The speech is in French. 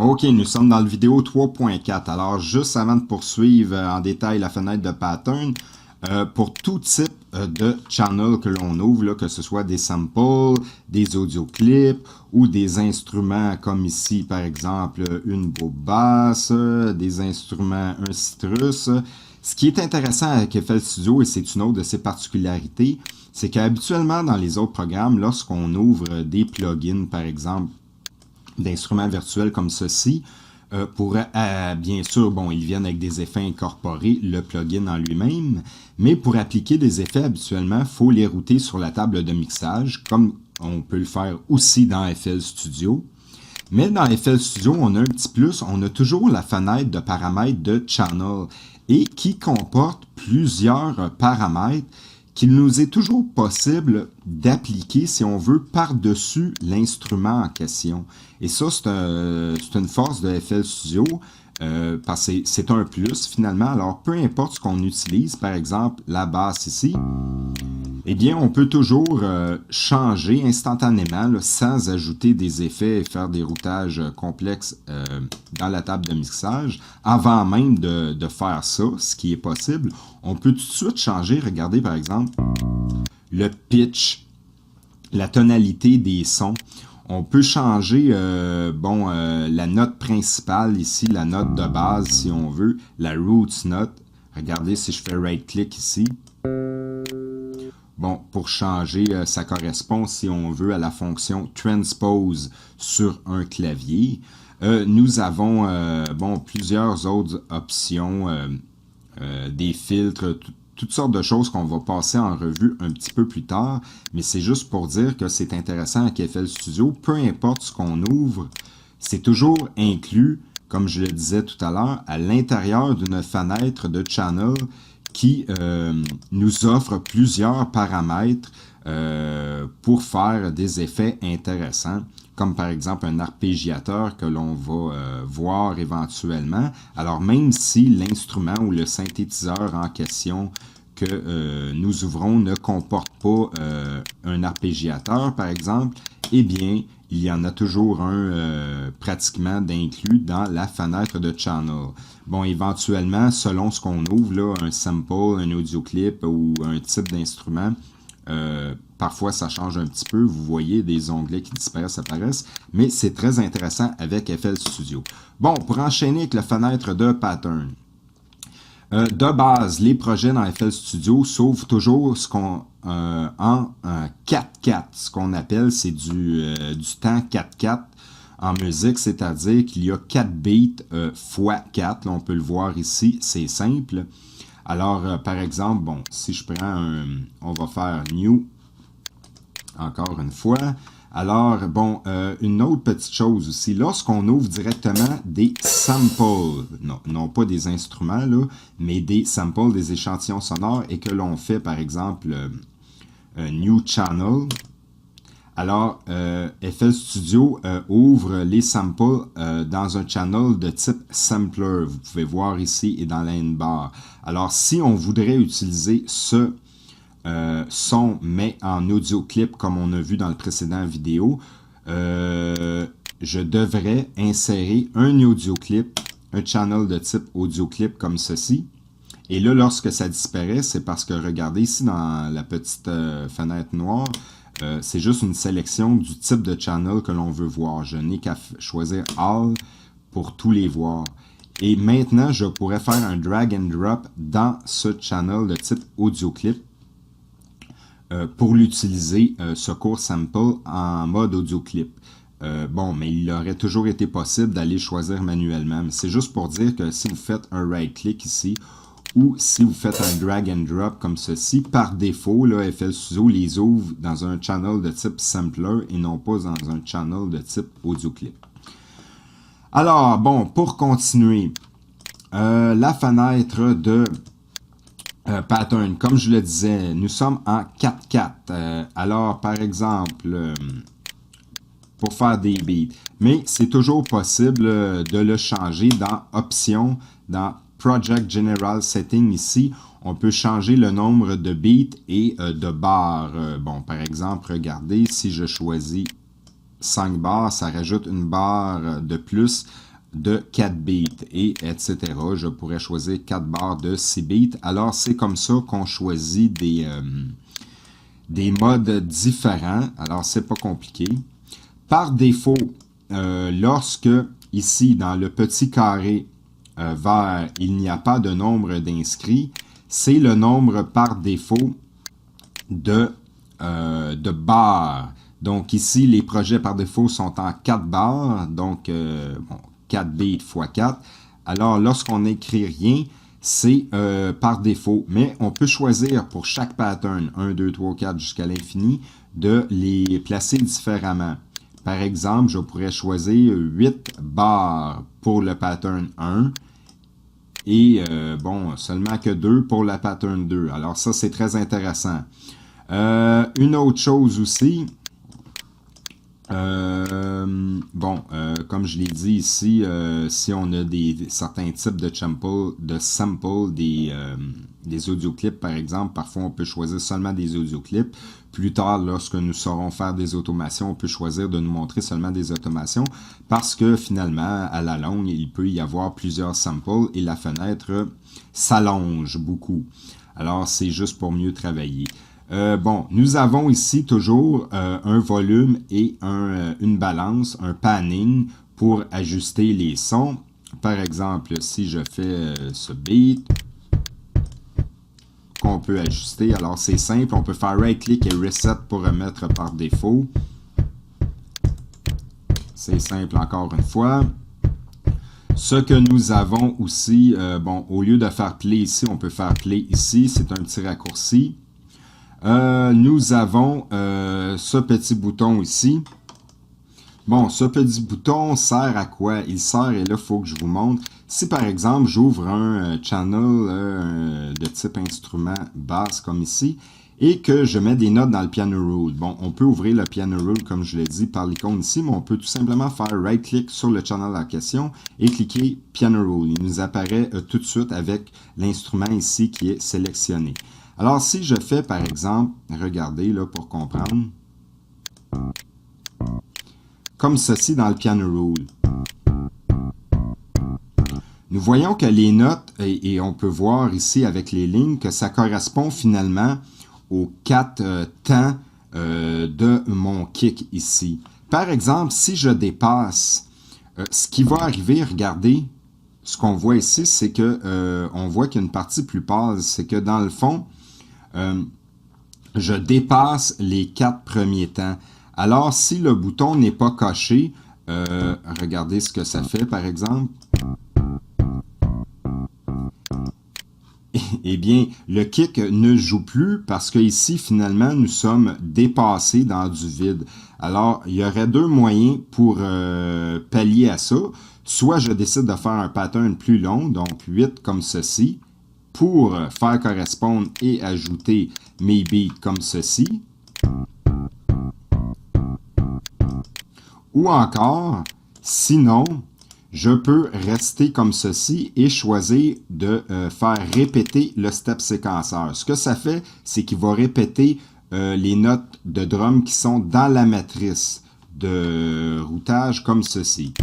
OK, nous sommes dans le vidéo 3.4. Alors, juste avant de poursuivre en détail la fenêtre de pattern, pour tout type de channel que l'on ouvre, là, que ce soit des samples, des audio clips ou des instruments comme ici, par exemple, une bourre basse, des instruments, un citrus. Ce qui est intéressant avec FL Studio, et c'est une autre de ses particularités, c'est qu'habituellement dans les autres programmes, lorsqu'on ouvre des plugins, par exemple, d'instruments virtuels comme ceci, bien sûr, bon, ils viennent avec des effets incorporés, le plugin en lui-même, mais pour appliquer des effets, habituellement, il faut les router sur la table de mixage, comme on peut le faire aussi dans FL Studio. Mais dans FL Studio, on a un petit plus, on a toujours la fenêtre de paramètres de channel, et qui comporte plusieurs paramètres qu'il nous est toujours possible d'appliquer, si on veut, par-dessus l'instrument en question. Et ça, c'est une force de FL Studio, parce que c'est un plus, finalement. Alors, peu importe ce qu'on utilise, par exemple, la basse ici, eh bien, on peut toujours changer instantanément, là, sans ajouter des effets et faire des routages complexes dans la table de mixage. Avant même de faire ça, ce qui est possible, on peut tout de suite changer, regardez par exemple, le pitch, la tonalité des sons. On peut changer la note principale ici, la note de base si on veut, la roots note. Regardez si je fais right-click ici. Bon, pour changer, ça correspond, si on veut, à la fonction transpose sur un clavier. Nous avons plusieurs autres options, des filtres, toutes sortes de choses qu'on va passer en revue un petit peu plus tard, mais c'est juste pour dire que c'est intéressant avec FL Studio, peu importe ce qu'on ouvre, c'est toujours inclus, comme je le disais tout à l'heure, à l'intérieur d'une fenêtre de channel qui nous offre plusieurs paramètres pour faire des effets intéressants, comme par exemple un arpégiateur que l'on va voir éventuellement. Alors même si l'instrument ou le synthétiseur en question que nous ouvrons ne comporte pas un arpégiateur, par exemple, eh bien, il y en a toujours un pratiquement d'inclus dans la fenêtre de channel. Bon, éventuellement, selon ce qu'on ouvre, là, un sample, un audio clip ou un type d'instrument, parfois ça change un petit peu. Vous voyez des onglets qui disparaissent, apparaissent, mais c'est très intéressant avec FL Studio. Bon, pour enchaîner avec la fenêtre de pattern. De base, les projets dans FL Studio s'ouvrent toujours ce qu'on en 4/4. Ce qu'on appelle, c'est du temps 4/4 en musique, c'est-à-dire qu'il y a 4 beats fois 4. Là, on peut le voir ici, c'est simple. Alors, par exemple, bon, si je prends on va faire New, encore une fois. Alors, bon, une autre petite chose aussi, lorsqu'on ouvre directement des samples, non pas des instruments, là, mais des samples, des échantillons sonores, et que l'on fait, par exemple, New Channel, alors FL Studio ouvre les samples dans un channel de type sampler. Vous pouvez voir ici et dans la N-bar. Alors, si on voudrait utiliser ce son, mais en audio clip, comme on a vu dans le précédent vidéo, je devrais insérer un audio clip, un channel de type audio clip comme ceci. Et là, lorsque ça disparaît, c'est parce que, regardez ici dans la petite fenêtre noire, c'est juste une sélection du type de channel que l'on veut voir. Je n'ai qu'à choisir All pour tous les voir. Et maintenant, je pourrais faire un drag and drop dans ce channel de type audio clip pour l'utiliser, ce court sample, en mode audio clip. Bon, mais il aurait toujours été possible d'aller choisir manuellement. Mais c'est juste pour dire que si vous faites un right-click ici, ou si vous faites un drag and drop comme ceci, par défaut, là, FL Studio les ouvre dans un channel de type sampler et non pas dans un channel de type audio clip. Alors, bon, pour continuer, la fenêtre de pattern, comme je le disais, nous sommes en 4/4. Alors, par exemple, pour faire des beats, mais c'est toujours possible de le changer dans Options, dans Project General Setting ici, on peut changer le nombre de beats et de barres. Bon, par exemple, regardez, si je choisis 5 barres, ça rajoute une barre de plus de 4 beats, et etc. Je pourrais choisir 4 barres de 6 beats. Alors, c'est comme ça qu'on choisit des modes différents. Alors, c'est pas compliqué. Par défaut, lorsque, ici, dans le petit carré vert, il n'y a pas de nombre d'inscrits, c'est le nombre par défaut de barres. Donc, ici, les projets par défaut sont en 4 barres, donc 4 bits x 4. Alors, lorsqu'on n'écrit rien, c'est par défaut. Mais on peut choisir pour chaque pattern, 1, 2, 3, 4 jusqu'à l'infini, de les placer différemment. Par exemple, je pourrais choisir 8 barres pour le pattern 1 et bon, seulement que 2 pour la pattern 2. Alors ça, c'est très intéressant. Une autre chose aussi, comme je l'ai dit ici, si on a certains types de samples, des audioclips par exemple, parfois on peut choisir seulement des audioclips. Plus tard, lorsque nous saurons faire des automations, on peut choisir de nous montrer seulement des automations parce que finalement, à la longue, il peut y avoir plusieurs samples et la fenêtre s'allonge beaucoup. Alors, c'est juste pour mieux travailler. Bon, nous avons ici toujours un volume et une balance, un panning pour ajuster les sons. Par exemple, si je fais ce beat qu'on peut ajuster, alors c'est simple, on peut faire right-click et reset pour remettre par défaut. C'est simple encore une fois. Ce que nous avons aussi, bon, au lieu de faire play ici, on peut faire play ici, c'est un petit raccourci. Nous avons ce petit bouton ici. Bon, ce petit bouton sert à quoi? Il sert, et là, il faut que je vous montre. Si par exemple, j'ouvre un channel de type instrument basse comme ici, et que je mets des notes dans le piano roll. Bon, on peut ouvrir le piano roll, comme je l'ai dit, par l'icône ici, mais on peut tout simplement faire right-click sur le channel en question et cliquer piano roll. Il nous apparaît tout de suite avec l'instrument ici qui est sélectionné. Alors, si je fais, par exemple, regardez là pour comprendre, comme ceci dans le piano roll. Nous voyons que les notes, et on peut voir ici avec les lignes, que ça correspond finalement aux 4 temps de mon kick ici. Par exemple, si je dépasse, ce qui va arriver, regardez, ce qu'on voit ici, c'est que on voit qu'il y a une partie plus pâle, c'est que dans le fond, je dépasse les 4 premiers temps. Alors, si le bouton n'est pas coché, regardez ce que ça fait, par exemple. Eh bien, le kick ne joue plus parce que ici, finalement, nous sommes dépassés dans du vide. Alors, il y aurait 2 moyens pour pallier à ça. Soit je décide de faire un pattern plus long, donc 8 comme ceci, pour faire correspondre et ajouter mes beats comme ceci. Ou encore, sinon, je peux rester comme ceci et choisir de faire répéter le step séquenceur. Ce que ça fait, c'est qu'il va répéter les notes de drum qui sont dans la matrice de routage comme ceci.